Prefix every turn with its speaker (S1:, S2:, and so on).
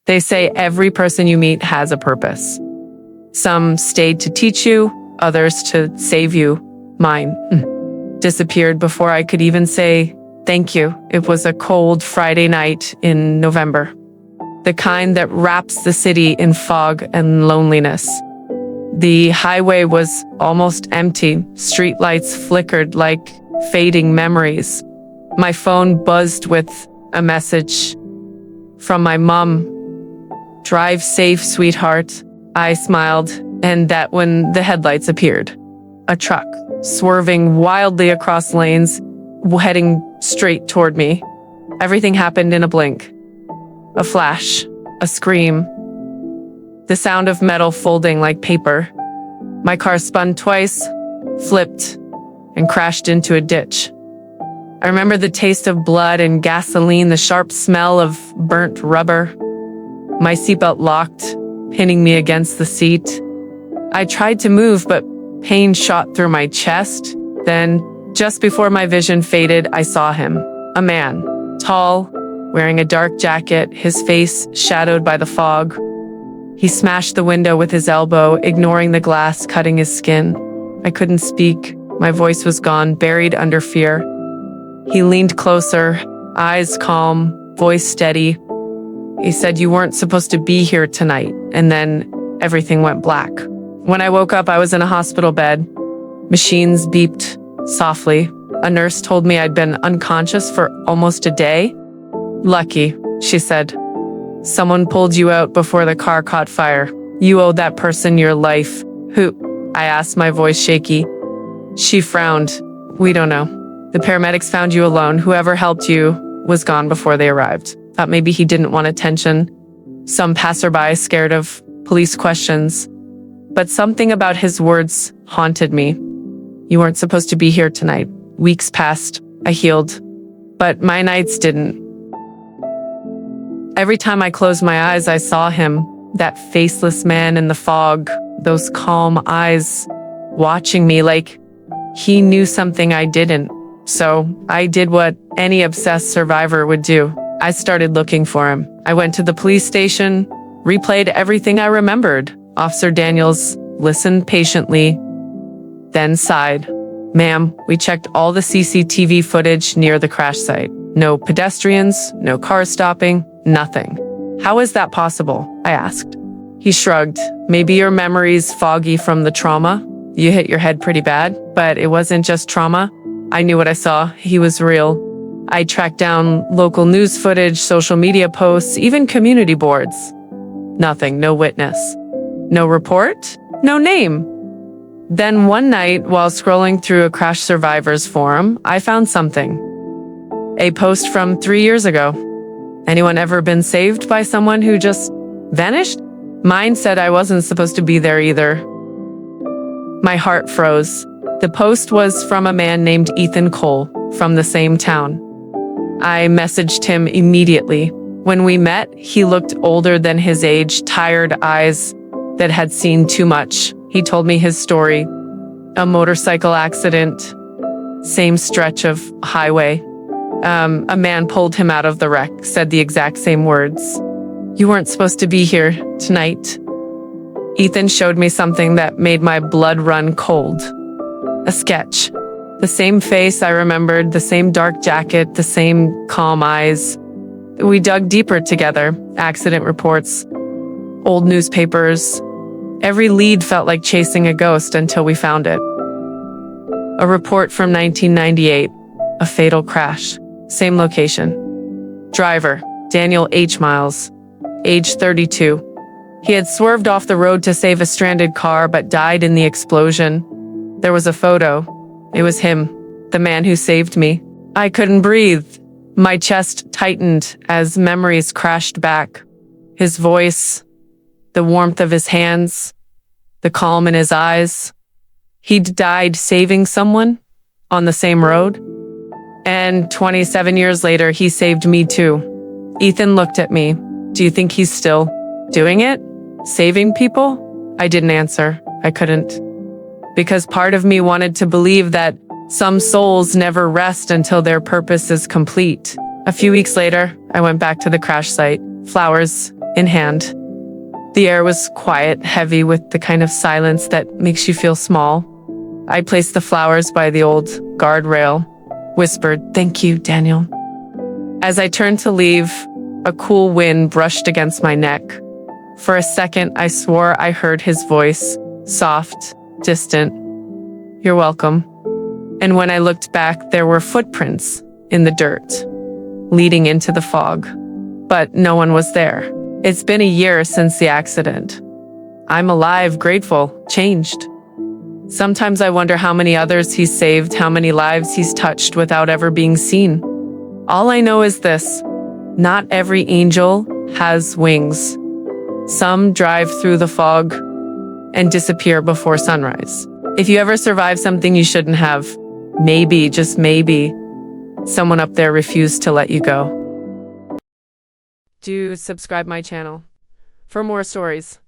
S1: They say every person you meet has a purpose. Some stayed to teach you, others to save you. Mine disappeared before I could even say thank you. It was a cold Friday night in November, the kind that wraps the city in fog and loneliness. The highway was almost empty. Streetlights flickered like fading memories. My phone buzzed with a message from my mom. "Drive safe, sweetheart." I smiled, and that when the headlights appeared. A truck, swerving wildly across lanes, heading straight toward me. Everything happened in a blink. A flash, a scream, the sound of metal folding like paper. My car spun twice, flipped, and crashed into a ditch. I remember the taste of blood and gasoline, the sharp smell of burnt rubber. My seatbelt locked, pinning me against the seat. I tried to move, but pain shot through my chest. Then, just before my vision faded, I saw him. A man, tall, wearing a dark jacket, his face shadowed by the fog. He smashed the window with his elbow, ignoring the glass cutting his skin. I couldn't speak. My voice was gone, buried under fear. He leaned closer, eyes calm, voice steady. He said, "You weren't supposed to be here tonight." And then everything went black. When I woke up, I was in a hospital bed. Machines beeped softly. A nurse told me I'd been unconscious for almost a day. "Lucky," she said. "Someone pulled you out before the car caught fire. You owe that person your life." "Who?" I asked, my voice shaky. She frowned. "We don't know. The paramedics found you alone. Whoever helped you was gone before they arrived." Thought maybe he didn't want attention. Some passerby scared of police questions. But something about his words haunted me. "You weren't supposed to be here tonight." Weeks passed. I healed. But my nights didn't. Every time I closed my eyes, I saw him, that faceless man in the fog, those calm eyes watching me like he knew something I didn't. So I did what any obsessed survivor would do. I started looking for him. I went to the police station, replayed everything I remembered. Officer Daniels listened patiently, then sighed. "Ma'am, we checked all the CCTV footage near the crash site. No pedestrians, no cars stopping, nothing." "How is that possible?" I asked. He shrugged. "Maybe your memory's foggy from the trauma. You hit your head pretty bad, but it wasn't just trauma." I knew what I saw. He was real. I tracked down local news footage, social media posts, even community boards. Nothing, no witness. No report, no name. Then one night, while scrolling through a crash survivors forum, I found something. A post from 3 years ago. "Anyone ever been saved by someone who just vanished?" Mine said I wasn't supposed to be there either. My heart froze. The post was from a man named Ethan Cole, from the same town. I messaged him immediately. When we met, he looked older than his age, tired eyes that had seen too much. He told me his story. A motorcycle accident, same stretch of highway. A man pulled him out of the wreck, said the exact same words. "You weren't supposed to be here tonight." Ethan showed me something that made my blood run cold. A sketch. The same face I remembered, the same dark jacket, the same calm eyes. We dug deeper together. Accident reports, old newspapers. Every lead felt like chasing a ghost until we found it. A report from 1998. A fatal crash. Same location. Driver, Daniel H. Miles. Age 32. He had swerved off the road to save a stranded car but died in the explosion. There was a photo. It was him, the man who saved me. I couldn't breathe. My chest tightened as memories crashed back. His voice, the warmth of his hands, the calm in his eyes. He'd died saving someone on the same road. And 27 years later, he saved me too. Ethan looked at me. "Do you think he's still doing it? Saving people?" I didn't answer. I couldn't. Because part of me wanted to believe that some souls never rest until their purpose is complete. A few weeks later, I went back to the crash site. flowers in hand. The air was quiet, heavy with the kind of silence that makes you feel small. I placed the flowers by the old guardrail, whispered, "Thank you, Daniel." As I turned to leave, a cool wind brushed against my neck. For a second, I swore I heard his voice, soft, distant. "You're welcome." And when I looked back, there were footprints in the dirt, leading into the fog. But no one was there. It's been a year since the accident. I'm alive, grateful, changed. Sometimes I wonder how many others he's saved, how many lives he's touched without ever being seen. All I know is this: not every angel has wings. Some drive through the fog and disappear before sunrise. If you ever survive something you shouldn't have, maybe, just maybe, someone up there refused to let you go. Do subscribe my channel for more stories.